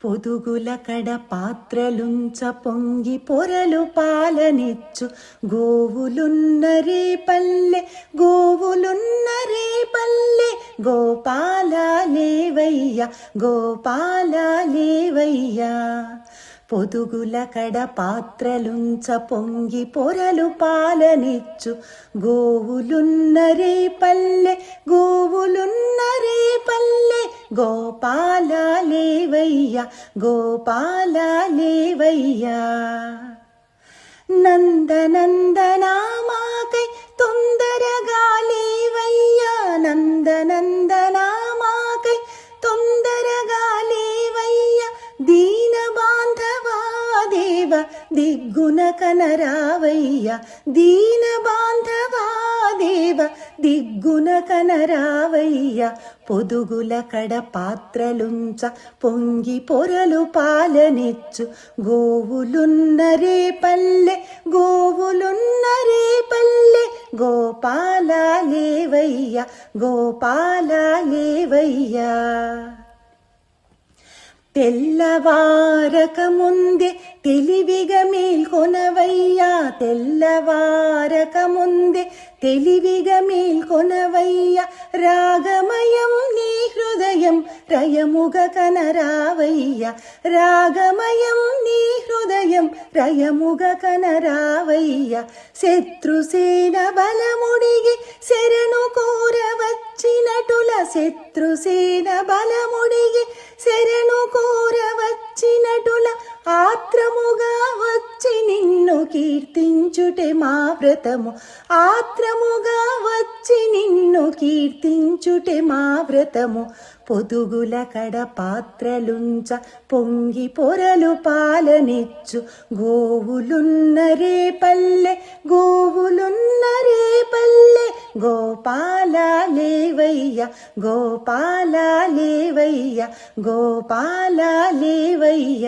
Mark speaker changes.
Speaker 1: పొదుగుల కడ పాత్రలుంచ పొంగి పొరలు పాలనిచ్చు గోవులున్నరే పల్లె గోవులున్నరే పల్లె గోపాల లేవయ్య గోపాల లేవయ్య పొదుగుల కడ పాత్రలుంచ పొంగి పొరలు పాలనిచ్చు గోవులున్నరే పల్లె గోవులున్నరే పల్లె గోపాల లేవయ్య గోపాల లేవయ్య నందనందనామాకై తొందరగా లేవయ్యా నందనందనామాకై తొందరగా లేవయ్యా దీన బాంధవా దేవ దిగ్గున కనరావయ్య దీన బాంధవా దేవ దిగ్గున కనరావయ్య పొదుగుల కడ పాత్రలుంచ పొంగి పొరలు పాలనిచ్చు గోవులున్నరే పల్లె గోవులున్నరే పల్లె గోపాల లేవయ్య గోపాల లేవయ్య తెల్లవారక ముందే తెలివిగా మేల్కొనవయ్యా తెల్లవారక ముందే తెలివిగా మేల్కొనవయ్యా రాగమయం నీ హృదయం రయముగ కనరావయ్యా రాగమయం నీ హృదయం రయముగ కనరావయ్యా శత్రుసేన బలముడిగి శరణు కోరవచ్చినటుల శత్రుసేన బలముడిగి శరణు కోరవచ్చినటుల ఆత్రముగా వచ్చి నిన్ను కీర్తించుటే మా వ్రతము ఆత్రముగా వచ్చి నిన్ను కీర్తించుటే మా వ్రతము పొదుగుల కడ పాత్రలుంచ పొంగి పొరలు పాలనిచ్చు గోవులున్నరే పల్లె గోవులున్నరే పల్లె గోపాల లేవయ్య గోపాల లేవయ్య గోపాల లేవయ్య